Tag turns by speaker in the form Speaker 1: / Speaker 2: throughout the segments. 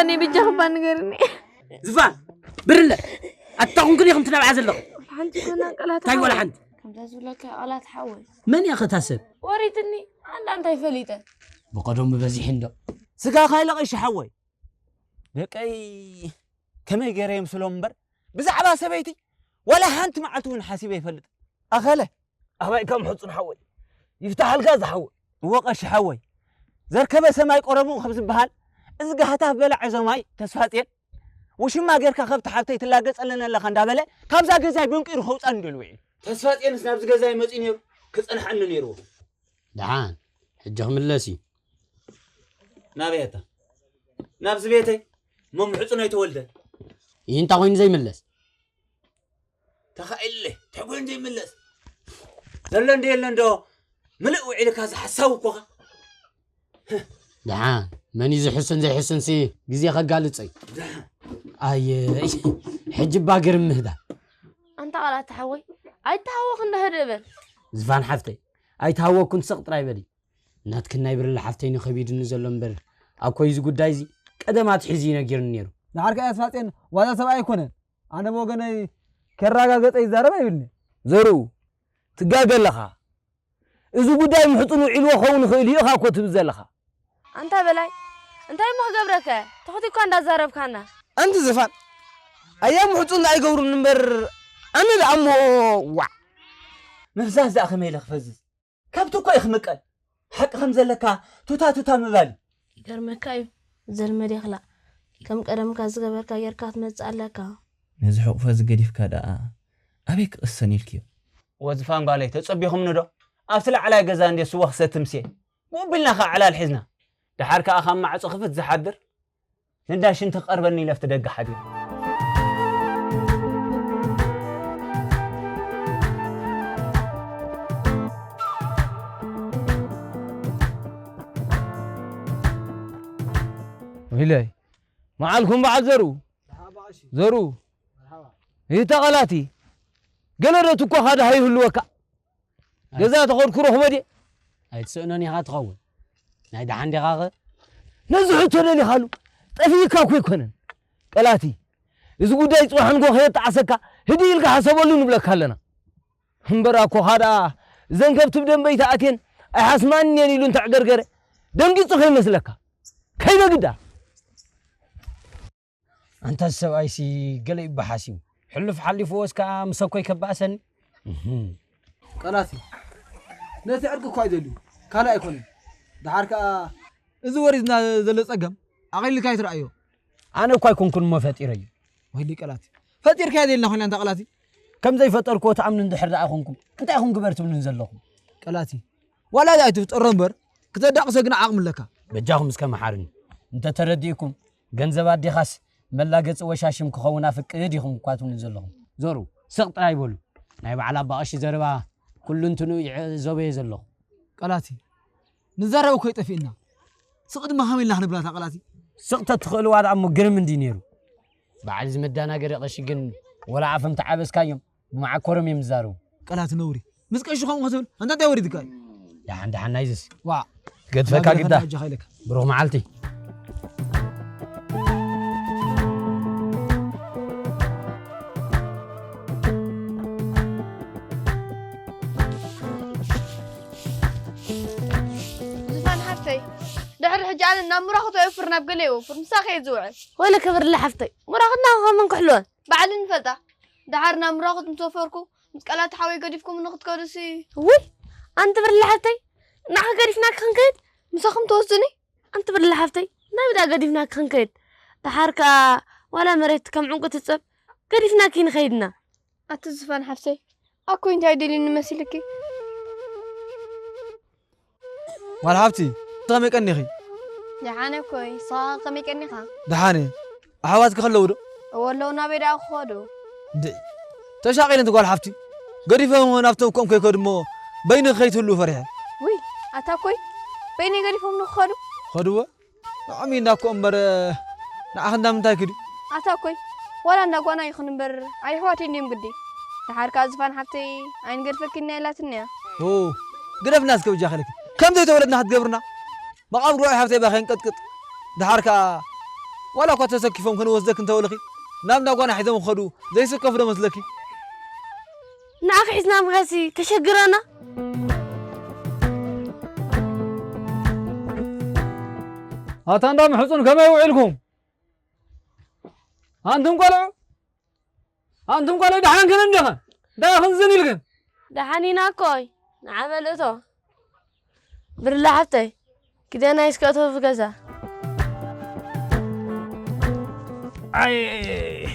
Speaker 1: زفاني بجخبان غيرني
Speaker 2: زفان برله أتقون كل يوم تنام عزل له
Speaker 1: حنت كنا قلات
Speaker 2: تاي ولا حنت
Speaker 1: كم تزولك قلات حول
Speaker 2: من يا أخي تحسب
Speaker 1: وريتني أنت يفليته
Speaker 2: بقدرهم ببزي حندو سكا خايلق إيش حوي لكي كم يجري مسلومبر بزعبا سبيتي ولا حنت معتون حاسبه يفلت أخله أخوي كم حصن حوي يفتح الغاز حوي وقش حوي زركبه سماي قربون خبز بحال إذا هتاف بلع زماي تسفاتين وش ما غيرك خبت حبتي تلاقص لنا لخ اندابله كابزا غزاي بنقير خوص اندلوي تسفاتين سنابز غزاي مصي نيرو كصنحن نيرو
Speaker 3: دعان حجه ملسي
Speaker 2: نابيتا نابز بيتي ممحصنو يتولد
Speaker 3: ينتا وين زي ملس
Speaker 2: تخيل تقول زي ملس زلن ديلندو ملؤ عليك هذا حساوكو
Speaker 3: دعان من يزي حسن زي حسن سي غزي خغالصي اي حجب باقر مهدا
Speaker 1: انت على تحوي اي تحوق اندهدبل
Speaker 3: زفان حفتي اي تحوق كنت سقط رايبلي ناتكنا يبر لحفتين خبيد نزل لمبر اكو يز غداي زي قدمات حزي نغير نيرو
Speaker 4: نعرك اسفاتين ولا سبا يكون انا موغني كراغاغط يزارب يبلني زرو تغاغلخا اذا غداي محطنو علو خون خيلي اخا كنت بزلخا
Speaker 1: انت بلاي انت ما غبرك تخدي كون دازارب كانا
Speaker 4: انت زفان ايام حطون اي غور نمبر انا العمو وا
Speaker 2: مفزاز اخ ميلخ فزز كبتو كو يخمقل حق خمزلكا توتا مبال
Speaker 1: يرمكاي زلمدي خلا كم قدم كازغبركا يركات مصالكا
Speaker 2: نزحق فز قديف كدا ابيك اسنيلكيو وزفان بالي تصبيهم ندو افسل على غزا اندي سوخ ستمسي مو بلنا خا على الحزنه دحرك اخا مع صخفت زحدر نداش انت قربني لفت دق حديد
Speaker 4: ويلي معالكم بعد زرو هي تغلاتي قلرتك هذا هي هلوكا جزات تقول كروه بدي
Speaker 3: اي تسنوني هاتقول نايد عندي غاغ
Speaker 4: نزحت لي خالو ጠፊካ እኮ ይኮነን ቀላቲ እዚ ጉዳይ ጽዋሕንጎ ኸየጣዓሰካ ህዲ ኢልካ ሓሰበሉ ንብለካ ኣለና እምበራ እኮ ሃዳ ዘንከብቲ ብደንበይታ ኣቴን ኣይሓስማንየን ኢሉ እንተዕገርገረ ደንጊጹ ኸይመስለካ ከይበግዳ
Speaker 3: أنت السواي سي قلي بحاسيو حلف حلي فوس كا مسكوي كباسن
Speaker 4: قلاتي نتي أرك كويدلو كلا يكون دحارك إذا وريدنا زل صقم أغير لك يترأيو
Speaker 3: أنا كوي كون مفاتيري
Speaker 4: وهدي قلاتي فاتير كهذه اللي هون أنت قلاتي
Speaker 3: كم زي فتر كوت عم ندحر أخونكم أنت أخون كبرت من نزلهم
Speaker 4: قلاتي ولا جاي تتقرنبر كتدق سجن عقم لك
Speaker 3: بجاهم مسك محارن أنت ترديكم جنزبات دي خاص ملاقت وشاشم كخونا في كديهم كاتم نزلهم زورو سقط رايبولو نايب على باقش زربا كل انتنو زوبي يزلو
Speaker 4: قلاتي نزارو كوي طفينا سقد ما هم الله نبلاتا قلاتي
Speaker 3: سقط تخلو واد عمو قرم من دينيرو بعد زمدانا قريقش جن ولا عفم تعبس كايوم مع كورم يمزارو
Speaker 4: قلاتي نوري مسكشو خون خسبل انت داوري دكاي
Speaker 3: يا عند حنايزس
Speaker 4: وا
Speaker 3: قد فكا قدا بروح معلتي
Speaker 5: دحر حجالنا مراخذ يفرنا بقليو فرمساخي يزوعل
Speaker 1: ولا كبر لحفتي مراخدنا هم كحلون
Speaker 5: بعد نفتا دحرنا مراخذ متوفركم مسكالات حاوي قديفكم ناخذ كودسي
Speaker 1: وي انت بر لحفتي ناخ قديفناك خنكيد
Speaker 5: مسخم توزني
Speaker 1: انت بر لحفتي نبدا قديفناك خنكيد دحركا ولا مريت كم عنق تصب قديفناك نخيدنا
Speaker 5: اتزفان حفتي اكو انت هيدي نمثلكي
Speaker 4: والحفتي طامي كنيخي
Speaker 5: دحانه كوي صاقمي كنيخا
Speaker 4: دحانه احواتك خلودو
Speaker 5: ولو نابيدا خودو
Speaker 4: دي تشاقين انت قال حفتي قريفهم نافتوكم كي كدمو بين خيت له فرحه
Speaker 5: وي اتاكوي بيني قريفهم نخدو
Speaker 4: خدوا عمينا كومبر ناخنا منتا كدي
Speaker 5: اتاكوي ولا نغوانا يخن بر اي حواتي نيم قدي دحاركا زفان حفتي عين قرفكنا لاتنيا
Speaker 4: اوه قرف ناس كوجا خلك كم زي تولدنا هتقبرنا مقام روحي حفتي باخين قطقط دحاركا ولا كنت تسكفهم كن وزدك انت ولخي نامنا قوانا حيزم خدو زي سكف ده مسلكي
Speaker 1: ناخ حزنا مغاسي كشجرنا
Speaker 4: هاتاندا محصن كما يوعلكم انتم قالوا دحان كن اندخن داخن زنيلكن
Speaker 1: دحانينا كوي نعملته برلا حفتي كده انا يسكتوا في كذا
Speaker 4: اي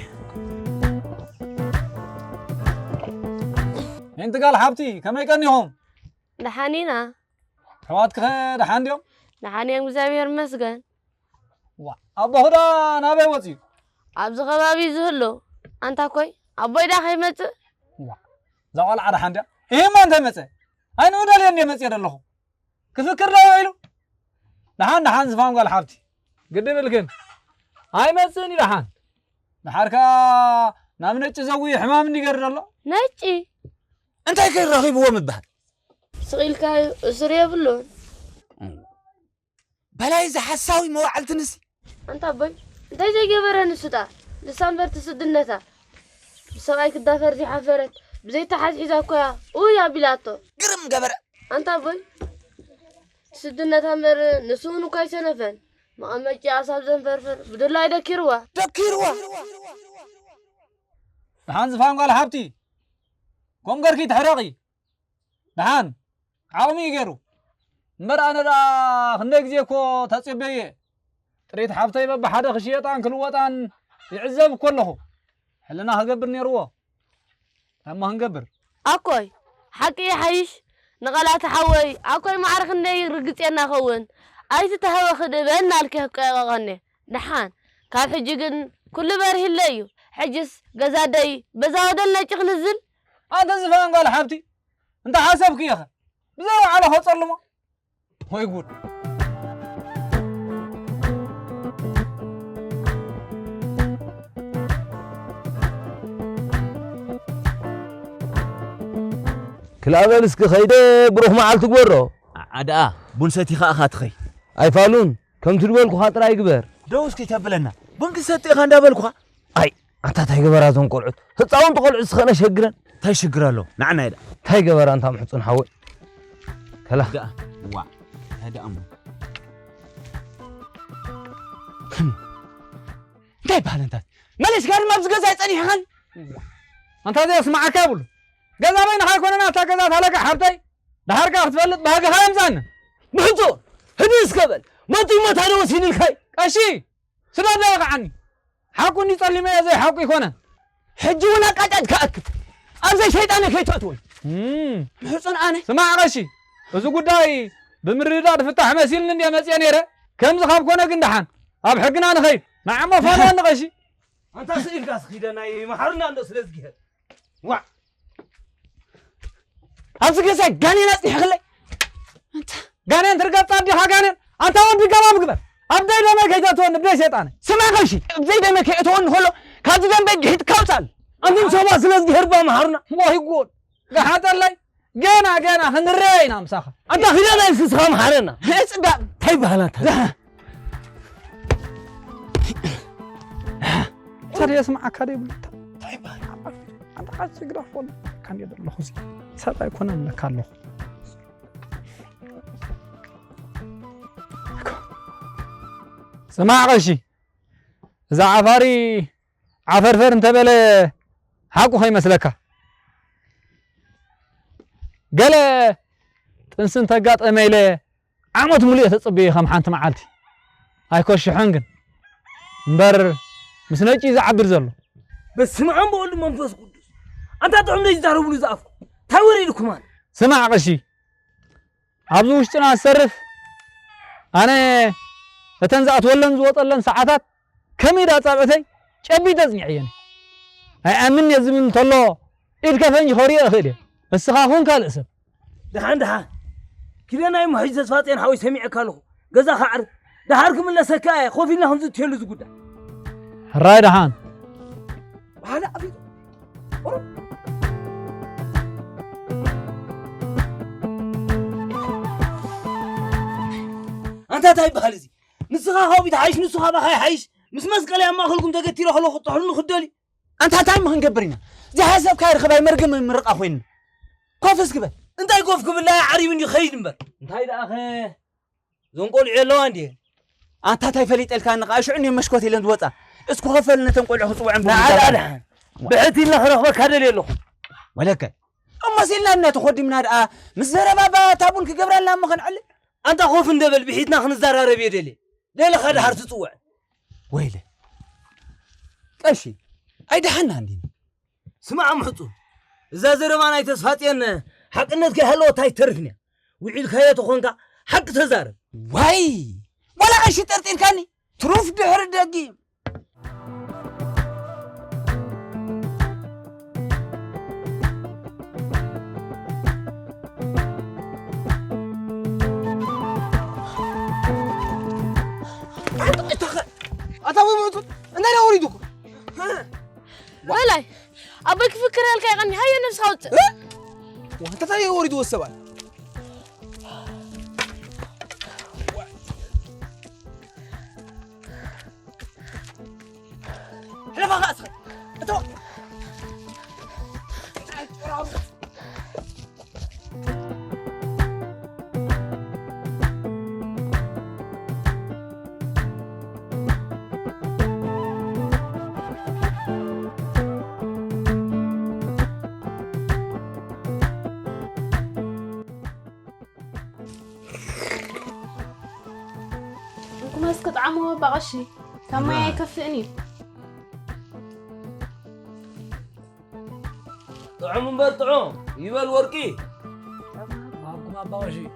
Speaker 4: انت قال حبتي كما يكنيهم
Speaker 1: دحانينا
Speaker 4: حواتك دحان ديوم
Speaker 1: دحاني مزابير مسجن
Speaker 4: وا ابو هدا نابي وصي
Speaker 1: ابز خبابي زهلو انت كوي ابوي دا خيمت
Speaker 4: وا زوال على حندا ايه ما انت مص اين ودال يني مص يدلخو كفكر لا ويلو دحان زفان قال حبتي قدم لكن هاي مسني دحان دحاركا نامنچ زوي حمام نيغر الله
Speaker 1: نچي
Speaker 2: انت كي رغيب هو مبهد
Speaker 1: سقيلكا سريا بلون
Speaker 2: بلاي ز حساوي موعلت نسي
Speaker 1: انت ابوي انت زي جبرن سطا لسانبر تسدنتا بسواي كدافر دي حفرت بزي تحت حيزا كويا ويا بلاتو
Speaker 2: قرم قبر
Speaker 1: انت ابوي تسدنتا مر نسونو كاي سنفن ما امجي اصاب زنفرفر بدلا يدكروا
Speaker 4: دحان زفان قال حبتي قوم قركي تحرقي دحان عاومي يغيرو مر انا دا خندق زيكو تصبيه طريت حبتي بحد خشيطان كلوطان يعزب كله حلنا هقبر نيرو اما هنقبر
Speaker 1: اكوي حقي حيش نقلات حوي اكوي ما عرف اني رقصينا خون ايت تهوى خدبنا الكهقغني دحان كان حجيقن كل بره الليو حجس غزادي بزاودنا چخنزل
Speaker 4: انت زفان قال حبتي انت حسبك يا اخي بزاو على خصلمه هو يقول كلابل اسك خيده بروح معلت غورو
Speaker 2: عدا بنستي خا خاتخي
Speaker 4: اي فالون كم تدولكو خاطر يغبر
Speaker 2: دوسكي تبلنا بنك ستي خاندا بلكوا
Speaker 4: أي أنت تاي جبراتون قلعت هتصاون تقول عسخنا شجرا
Speaker 2: تاي شجرالو نعنا هذا
Speaker 4: تاي جبر أنت محطون حوي كلا
Speaker 2: ده وا هذا أمر طيب هلا مالش قال ما بزجزا يصني خان
Speaker 6: أنت هذا اسمع كابل جزا بين حاكونا تا جزا هلاك حبتي دهارك أختبلت بهاك خام زان
Speaker 4: محطون هديس قبل ما تيجي ما تاني وسين الخير
Speaker 6: أشي سلا ده عني حاكوني تصلي ما زي حاكو يكونه
Speaker 4: حجي ولا قاعد كأكد أنا شيطان كي تقول
Speaker 2: محصن أنا
Speaker 6: سمع غشي وزو قداي بمرداد فتح مسيل ندي مسيان يره كم زخاب كونه قندحان أب حقنا أنا خير نعم ما فانا أنا غشي
Speaker 4: أنت سئل قاس خيدنا ما حرنا عند سلسجها وا
Speaker 2: أمسك يسا قاني ناس يحلي
Speaker 6: أنت قانين ترقب طادي حقانين أنت وين بقام قبل أبدأ لما كيتون بدي شيطان
Speaker 2: سمع غشي زي ده ما كيتون هلو كان زي ده بيجي كوتال
Speaker 4: أنت سوا سلسجها هربا ما حرنا
Speaker 6: ما يقول قحط الله جينا هنرينا مساخة
Speaker 4: أنت خيدنا يسسخام حرنا
Speaker 2: هيس ده
Speaker 4: طيب هلا
Speaker 6: ترى يسمع كريم طيب أنت عايز تقرأ فون كان يدر له خزي سأل يكون أنا كارلو سمع غشي إذا عفاري عفرفر انت بلا حقو خي مسلكه قال تنسن تقاط اميله عمت مليت تصبي خم حنت معالتي هايكوش حنقن مبر مسنجي زعبر زلو
Speaker 4: بس سمعهم بقول منفس قدس أنت تعمل ليش تعرفوا لي زعف توري لكمان
Speaker 6: سمع غشي عبدو وشتنا السرف انا تنزعت ولن زوطلن ساعات كم إذا صابتي شبي تزني عيني هاي أمن يزمن طلو إذ كفنج خوري أخيلي بس خافون كالسب
Speaker 4: دحان كذا نايم محجز فاتين حوي سميع كاله جزا خعر دحاركم إلا سكاية خوفينا هم زتيلو زقودا
Speaker 6: الراي دحان
Speaker 4: هذا أبي أنت تايب خالزي نسخة هو بتعيش نسخة بخاي عايش مس مسكلي أما أخلكم تقتيروا خلوا خطحوا خدولي
Speaker 2: أنت هتعمل ما هنقبرنا زي حسب كاير خباي مرقم من مرق أخوين كوفس كبر
Speaker 4: أنت يقفكم بالله عريب إني خير نبر أنت هيدا أخي زنقول عيلو عندي
Speaker 2: أنت تايفليت الكان نقاش عني مشكوتي لند وطا اسكو غفلنا تنقول حصو عن
Speaker 4: لا بعتي الله رخبك هذا اللي لكم
Speaker 2: ولك أما سيلنا أن تخدي من هذا مزرا بابا تابون كجبر الله ما خنعل
Speaker 4: أنت خوف ندبل بحيتنا خنزار عربي دلي ليلة خد حرت تصوع
Speaker 2: ويله أشي أيدا حنا عندنا
Speaker 4: سمع محطو إذا زرمان أي تصفاتين حق الناس كهلو تاي ترفني وعيد خياته خونك حق تزار
Speaker 2: واي ولا أشي ترتين كاني تروف دحر الدقيم
Speaker 6: أنا أريدكم
Speaker 1: ولا أبيك فكرة لك يعني هاي نفس هوت
Speaker 6: وأنت ترى أريد السؤال
Speaker 2: حلفا غاسخ أتوقع
Speaker 1: مسكت عمو بغشي كما يكفئني
Speaker 4: طعم برطعم يبال ورقي
Speaker 3: ما بغشي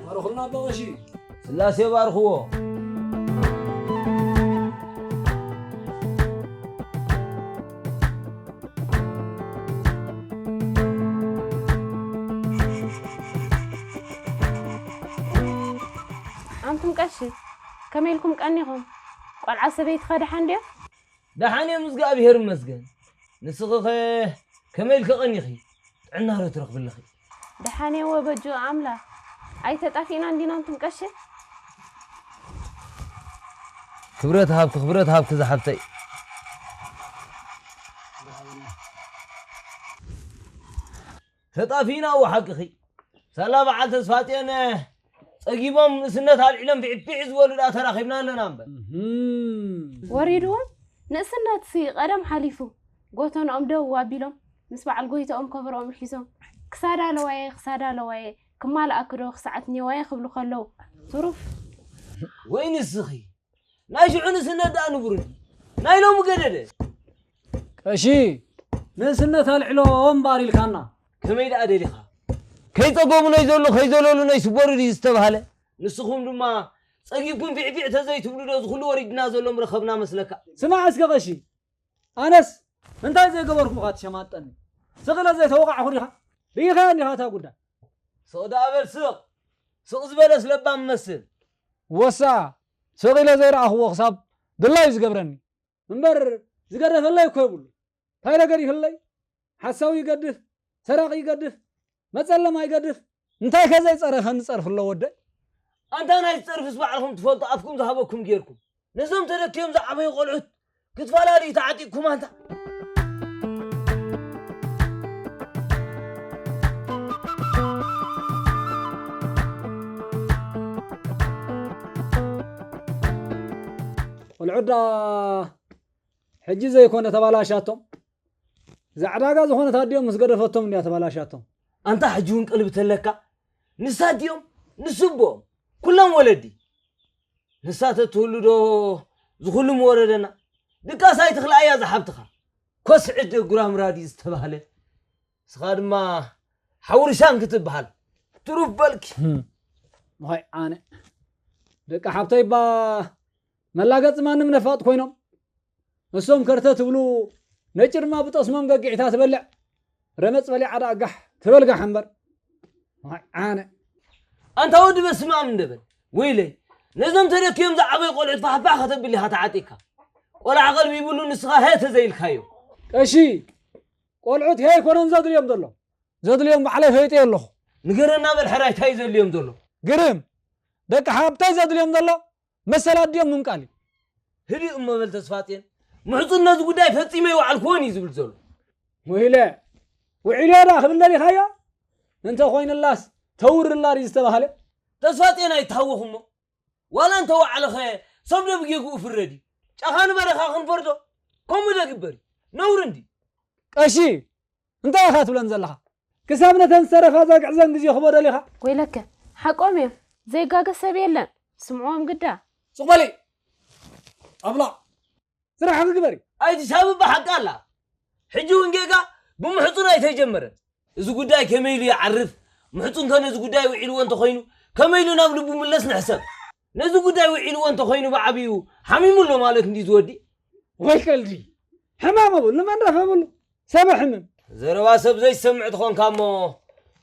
Speaker 3: بارخنا بغشي
Speaker 4: سلاسي بارخو
Speaker 1: أنتم كشي كميلكم كأنيهم قال عسبيت خادح عندي
Speaker 4: دحاني مزقا بهر مسجن نسخ كميل كقني خي عنا رترق بالخي
Speaker 1: دحاني وبجو عاملة أي تتعفين عندنا أنتم كشي
Speaker 4: خبرت هابك زحبتي تطافينا وحقخي سلام على تسفاتين صقيبهم سنت العلم بعبع زولدا تراخبنا لنا امبر
Speaker 7: وريدهم نسنات سي قدم حليفو قوتون امدو وابيلهم مسبع القويتهم كبرهم حيسهم كسادا لواي كمال اكدو ساعتني واي خبلو خلو ظروف
Speaker 4: وين السخي ناشعون سنت انبرني نايلو مقدده
Speaker 6: እሺ نسنت العلوم باري الكانا
Speaker 4: كميد ادليخا كيطقوم نيزلو خيزلولو نيسبوري يستبهله نسخوم دما صقيبكم بعبع تزيت بلو زخلو وريدنا زلوم رخبنا مسلكا
Speaker 6: سمع اسكغشي انس انت زي قبركم خات شماطن سغلا زي توقع خريخا بيخا اني هاتا غدا
Speaker 4: سودا بل سوق زبلس لبام مسل
Speaker 6: وسا سغلا زي راهو حساب دلا يزغبرني منبر زغرف الله يكبل هاي ነገር ይፈለይ ሐሳው ይገድፍ ሰራቅ ይገድፍ መጸለማ ይገድፍ እንታይ ከዛ ይጸረፈን ጸርፍሎ ወደ
Speaker 4: انت انا يصرفس بعلكم تفضوا افكم ذهبكم غيركم نزوم تدكيم زعبي قلعت كتفالالي تعطيكم انت
Speaker 6: والعدا حجي زي كونه تبالاشاتهم زعداغا زخونه تاديوم مسغدفتهم يا تبالاشاتهم
Speaker 4: انت حجون قلب تلكا نساديوم نسبهم كلهم ولدي نسات تولدو زخلهم وردنا دكا ساي تخلا يا زحبتها كسعد غرام رادي استبهله سخادما حورشان كتبحال تروف بالك
Speaker 6: هاي انا دكا حبتي با ملاقص مانم نفاط كوينم مسوم كرته تبلو نجر ما بتصمم ققعتا تبلع رمص بلع عداقح تبلقح حنبر هاي انا
Speaker 4: انت ودي بس ما من دبل ويلي لازم تريك يوم زعبي قلعت فحبا خطب لي هتعطيكها ولا عقل بيقولوا نسخه هات زي الخايو
Speaker 6: اشي قلعت هي كونن زاد اليوم دلو زاد اليوم بحلي فيتي الله
Speaker 4: نقرنا بالحراي تايز اليوم دلو
Speaker 6: قرم دك حابتي زاد اليوم دلو مسلا اليوم من قالي
Speaker 4: هدي بل تسفاتين محصنا ز غداي فصيمه يوعل كوني زبل زلو
Speaker 6: ويلا وعليا داخل لي خايا انت خوين اللاس تور الله يستبهله
Speaker 4: تسفاتين ايتاوخم ولا انت وعلى خي صبر بيقو فردي ጫኻን በረኻ ክንፈርዶ ከምኡ ደግበሪ ነውርንዲ
Speaker 6: ቀሺ እንታይ ኢኻ ትብለን ዘለኻ ክሳብ ነተን ሰረፋ ዘግዕዘን ግዜ ክበዶ ሊኻ
Speaker 7: ወይለከ ሓቆም እዮም ዘይጋገስ ሰብ የለን ስምዖም ግዳ
Speaker 6: ጽቕበሊ ኣብላ ስራሕ ግበሪ
Speaker 4: ኣይቲ ሳብ በሓቂ ኣላ ሕጂ እውን ጌጋ ብምሕፁን ኣይተጀመረን እዚ ጉዳይ ከመይሉ ይዓርፍ ምሕፁን ከነ እዚ ጉዳይ ውዒልዎ እንተኮይኑ ከመይሉ ናብ ልቡ ምለስ ንሕሰብ ነዚ ጉዳይ ውዒልዎ እንተኮይኑ ብዓብዩ ሓሚሙሎ ማለት እንዲ ዝወዲ
Speaker 6: ወይ ከልዲ ሕማም ኣብሉ ንመን ረፈብሉ ሰብ ሕምም
Speaker 4: ዘረባ ሰብ ዘይሰምዕ ትኾንካ እሞ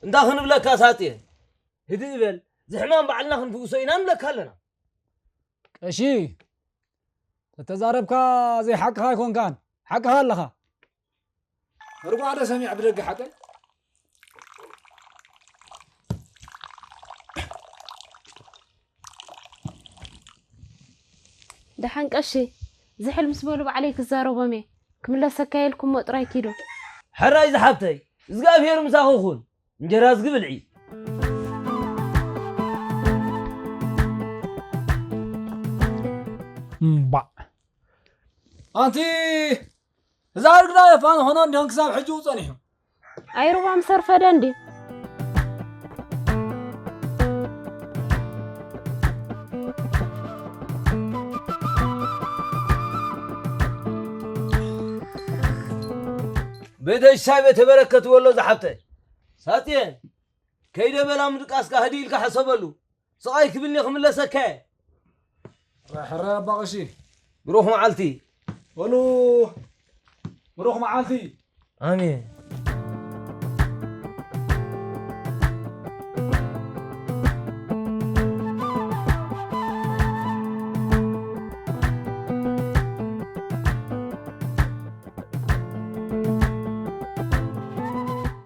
Speaker 4: እንታ ክንብለካ ሳጥየ ህዲ በል ዝሕማም ባዕልና ክንፍውሶ ኢና ንብለካ ኣለና
Speaker 6: ቀሺ ተተዛረብካ ዘይሓቅኻ ይኮንካን ሓቅኻ ኣለኻ ርጓደ ሰሚዕ ብደገ ሓቀይ
Speaker 7: دحن قشي زحل مسبولو عليك الزاروبمي كملا سكايلكم مطراي كيدو
Speaker 4: حراي زحبتي زغافير مساخو خون انجراز قبلعي
Speaker 6: با انتي زار قدا فان هونن دون كساب حجو صنيهم
Speaker 7: اي ربع مسرفه دندي
Speaker 4: بيت الشايبه تبركت والله زحبته ساتين كيده بلا مدقاس كهديل كحسبلو صاي كبلني خمله سكه
Speaker 6: حرا باغشي
Speaker 4: بروح معلتي
Speaker 6: ولو بروح معلتي
Speaker 4: امين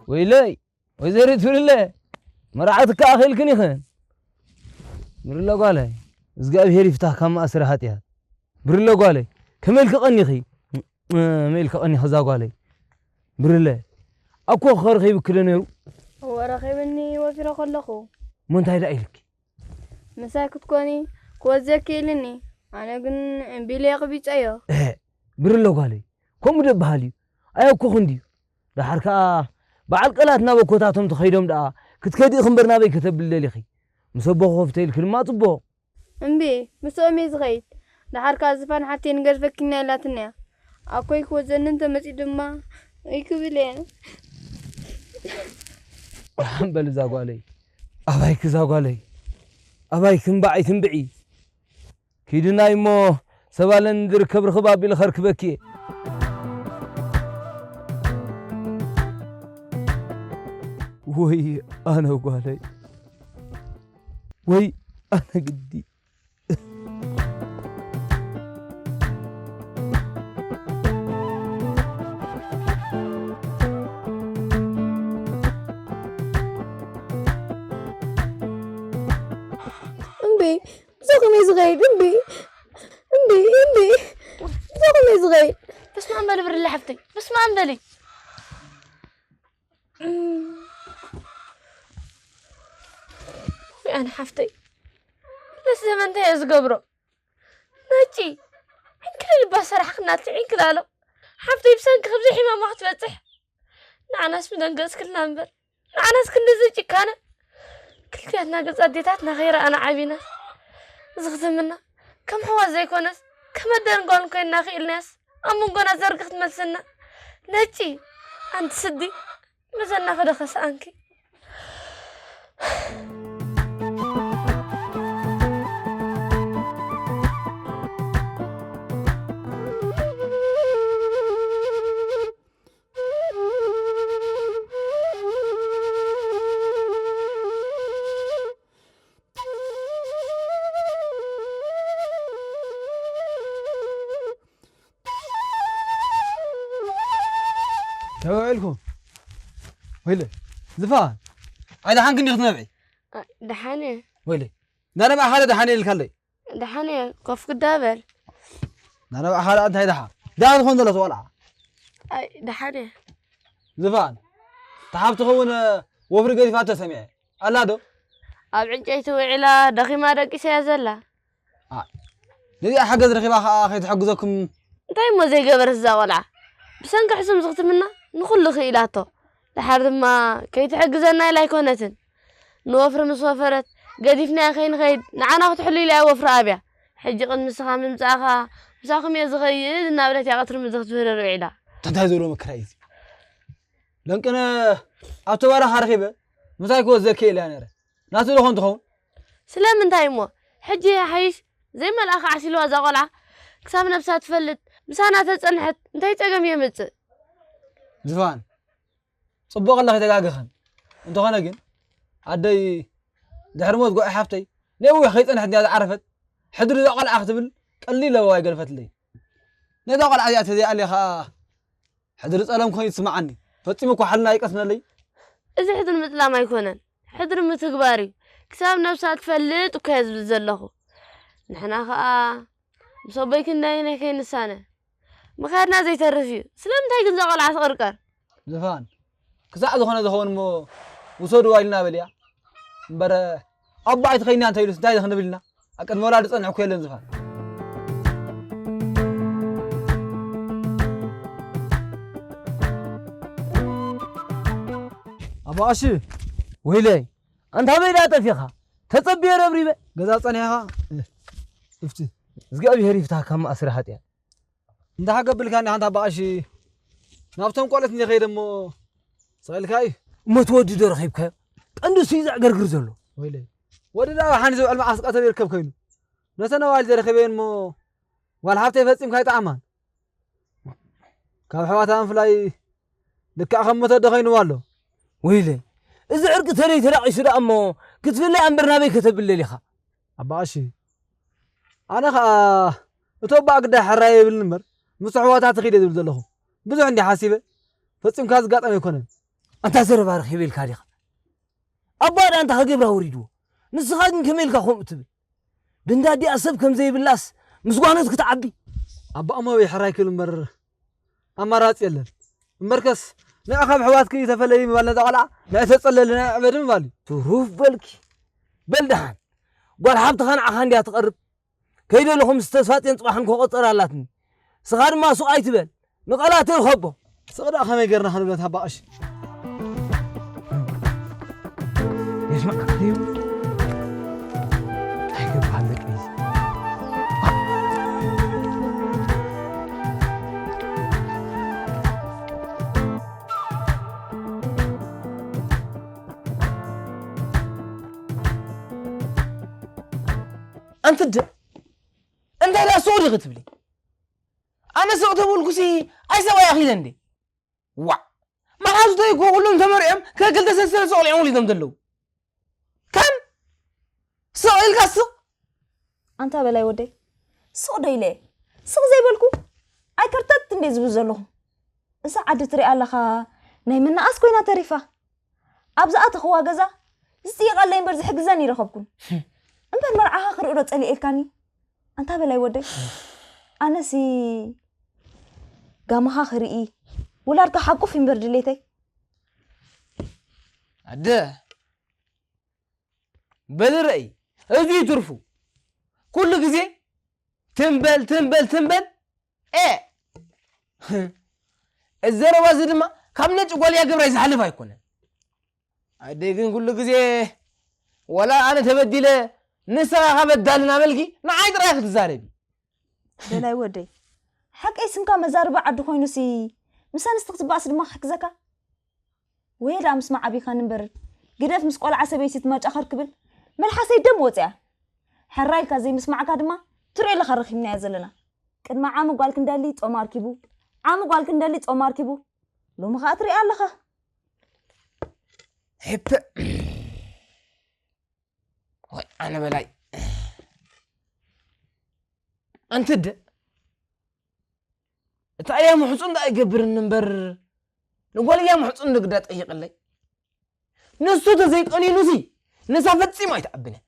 Speaker 4: ويلي وزيرت فلله مرعتك اخيل كنيخن مرلا قاله زغاب هير يفتح كما اسرحاتها برله قالي كملك قني خي ملك قني خزا قالي برله أكو خير خي بكلنيرو
Speaker 5: هو رخيبني وفير خلقو
Speaker 4: من تايد أيلك
Speaker 5: مساكت كوني كوزك لني أنا قن بيلي قبيت أيو
Speaker 4: برله قالي كم دبهالي أيو كو خندي ده حركة بعد قلات نابو كوتاتهم تخيدهم دا كتكدي خمبرنا بي كتب الليل خي مسبو خوفتي الكلمة طبو
Speaker 5: أمبي مسومي زغيت ده حركة زفان حتى نقر فكنا لا تنيا أكوي كوزن أنت مسي دما يكبلين
Speaker 4: حنبل زاقالي أبايك زاقالي أبايك تنبعي تنبعي كيدنا يمو سبالن در كبر خبابي لخركبكي وي أنا وقالي وي أنا قدي
Speaker 5: أمبي زغمي زغيد أمبي زغمي زغيد
Speaker 1: بس ما أنبلي برلي حفتي بس ما أنبلي أنا حفتي بس زمان تهز قبره ناجي عين كل الباس راح ناتي عين كلالو حفتي بسنك خبزي حما ما تفتح نعناس مدنقص كلنا نبر نعناس كل زيجي كان كل كياتنا قص أديتاتنا غير أنا عابينا زغت منا كم هو زي كونس كم الدين نقول كنا خيل ناس أمون قنا زرقت ملسنا ناجي أنت سدي مزلنا فدخس أنكي
Speaker 4: توعلكم ويلي زفان هذا حنك نخ نبعي
Speaker 1: دحاني
Speaker 4: ويلي انا مع حالة دحاني الكلي
Speaker 1: دحاني قف قدابل
Speaker 4: انا مع حالة انت هيدا حال ده هون ولا طالع
Speaker 1: دحاني
Speaker 4: زفان تحب تخون وفر قدي فاتة سميع الله دو
Speaker 1: أبعنجيت وعلا دخي ما دقي سيازلا
Speaker 4: لذي حق رخيبة أخي تحجزكم
Speaker 1: انتي مو زي قبر الزاولع بس انك حسم زغت منا نخل خيلاته لحد ما كي تحجزنا لا يكونتن نوفر مسوفرت قديفنا أخين غيد نعنا تحلي لي وفر أبيع حجي قد مسخا من مساخم يزغيد نابلتي قطر من زغت فرر وعلا
Speaker 4: تنتهزوا مكرايز لكن أتوارا خرخيبة مسايكو الزكي لانيرة ناسو لخون تخون
Speaker 1: سلام من تايمو حجي يا حيش زي ما الأخ عسيلو زغلع كسام نفسها تفلت مسانا تتصنحت انتي تقم يمت
Speaker 4: زفان صبوغ الله يتقاقخن انتو خنقن عدي دحرموت قوي حافتي ليه خيط انحت نياد عرفت حدر ذا قلع اختبل قليل واي قلفت لي نياد قلع ديات دي قال لي خا حدر صلم كون يسمعني فطيمكو حلنا يقسنا لي
Speaker 1: إذا حدر مثلا ما يكونن حدر متكباري كسام نفسها تفلت وكيز بزلخو نحنا خا مصوبيك الناينة كاين السنة ما خدنا زي ترفيو سلام تاي قلزا قلع صغركر
Speaker 4: زفان كساعد هون مو وصودوا وايلنا بليا مبر أبعد خينا أنت يلوس دايد خنا بلنا أكيد مولاد صنعوا كيلن زفان أبا أشي ويلي أنت هم إذا تفيها تصبي ربريبة جزاء صنعها شفتي زقابي هريفتها كم أسرحت يعني أنت قبل كان أنت أبا أشي نافتهم قالت إني غير مو سؤال كاي ما تودي دور خيب كاي عنده سيزع قرقر زلو ويلي ودنا حنزو المعاص قتل يركب كاينو نسنا والد رخبين مو والحفته يفصم كاي طعمان كاب حواتان فلاي دكا خمته دخينو والو ويلي اذا عرق تري تراقي سرا امو كتفلي انبرنا بي كتب الليل خا اباشي انا خا اتوبا قد حراي بالنمر مسحواتات تخيد يدل زلخو بزو عندي حاسبه فصم كاز قاطم يكونن انت زرب ارخي بيل كاريخ ابار انت خجبره وريدو نسخاجن كميل كخوم تبي دندادي اسب كم زي باللاس مسقانات كتعبي
Speaker 6: أبا أما ويحراي كل مرة أما رات يلن مركز لا أخاف حواتك يتفلي ولا دعلا لا تتصل لنا أبدا مالي
Speaker 4: تروف بالكي بلدهان قال حبت خان عخان دي تقرب كيدو لهم استفاتين صباحن كو قطر علاتني صغار ما سوق ايتبل نقلات الخبو
Speaker 6: صغر أخا ما يقرنا خلونا تباش
Speaker 4: يسمع كليو هيك بحالك ايز
Speaker 8: أنت لا صوري غتبلي أنا سويت أقول كسي أي سوي يا أخي لندي وا ما حاجة تيجوا كلهم تمريم كقلت سلسلة سؤال يعمل يدم دلو كم سؤال قصة
Speaker 9: أنت بلاي ودي سو دايلة سو زي بالكو أي كرتت تندز بزلهم إذا عاد تري الله خا نايمنا أسكوينا تعرفه أبزأت أخوها جزا زيغ الله ينبرز حق زاني رخبكم أمبر مرعاها خرقرة تسألي إلكاني أنت بلاي ودي أنا سي قامها خرقي ولا أركا حقو في مبرجليتي
Speaker 8: عده بالرأي أذي ترفو كل جزء تنبل إيه الزر وازد ما كم نجوا لي أقبل يزحلف هيكون عده كن كل جزء ولا أنا تبدله نسا بدلنا ملكي ما عاد رايح تزاربي
Speaker 9: بلاي ودي حق اسم كان مزاربة عدو خوينو سي مسان استقطباء سلما حق زكا ويلا مسمع أبي خان نبرد قدرت مسقول عسبي ستماج آخر قبل ملحاسي دم وطيع حرايلك زي مسمعك هادما ترعي لخرخي من عزلنا كد ما عامو قالك ندالي تقوم أركبو عامو قالك ندالي تقوم أركبو لو ما خاطري ألخا
Speaker 8: هب أنا بلاي أنت د تأيا محصن دا يقبر النمبر نقول يا محصن نقدر تأيق اللي نسو تزيد أني نسي نسافت سي ما يتعبنا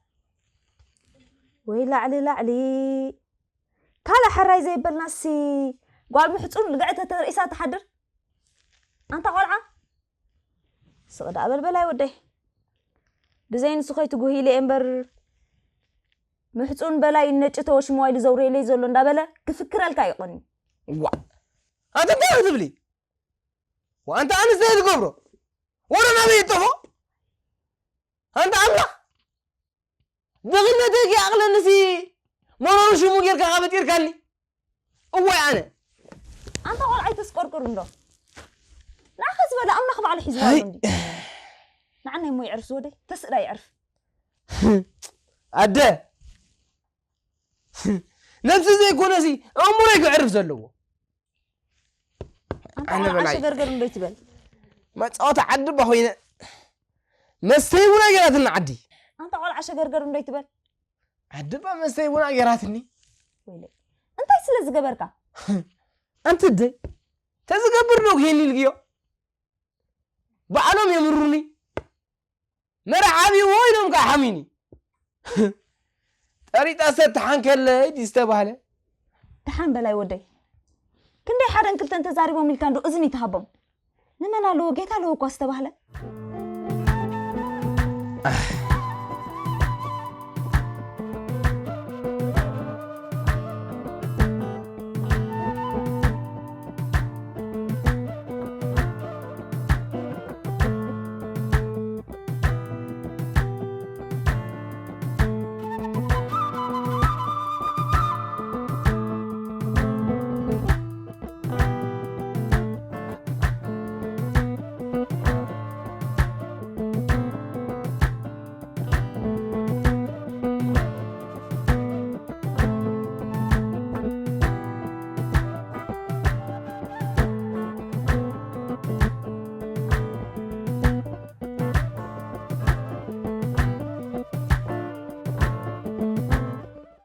Speaker 9: ويلا علي كالا حراي زي بالناسي قال محصن لقعتها ترئيسها تحضر أنت قلعة سقد أبل بلاي ودي بزين سخي تقولي لي امبر محصون بلاي النجته وش مويل زوري لي زلون دابلا كفكر لك يقني
Speaker 8: وا انت تعرف لي وانت انا زي القبر وانا ما بيطفو انت الله بغنتك يا اغلى نسي ما شو مو غير كغابت يركلني هو انا
Speaker 9: انت قول عايز تسقرقر ندو لا خذ ولا امنا خب على حزب عندي نعنا مو يعرف سودي تسرا يعرف
Speaker 8: أده نفس زي كونسي عمرك يعرف زلوا
Speaker 9: أنا بلاي عشان قرقر من بيت بل
Speaker 8: ما تصوت عد بهوينا مستيبونا جراتنا عدي
Speaker 9: أنت قول عشان قرقر من بيت بل
Speaker 8: عد بقى مستيبونا جراتني
Speaker 9: ويلي أنت يسلز جبرك
Speaker 8: أنت دي تزجبر نوك هني الجيو بعلم يمرني مرعابي وينهم كحميني أريد أسد تحن كله يستبهله
Speaker 9: تحن بلاي ودي كندي حدا كنت أنت زاري بومي كان دو أذني تهبم لما نالو جيت على وقت استبهله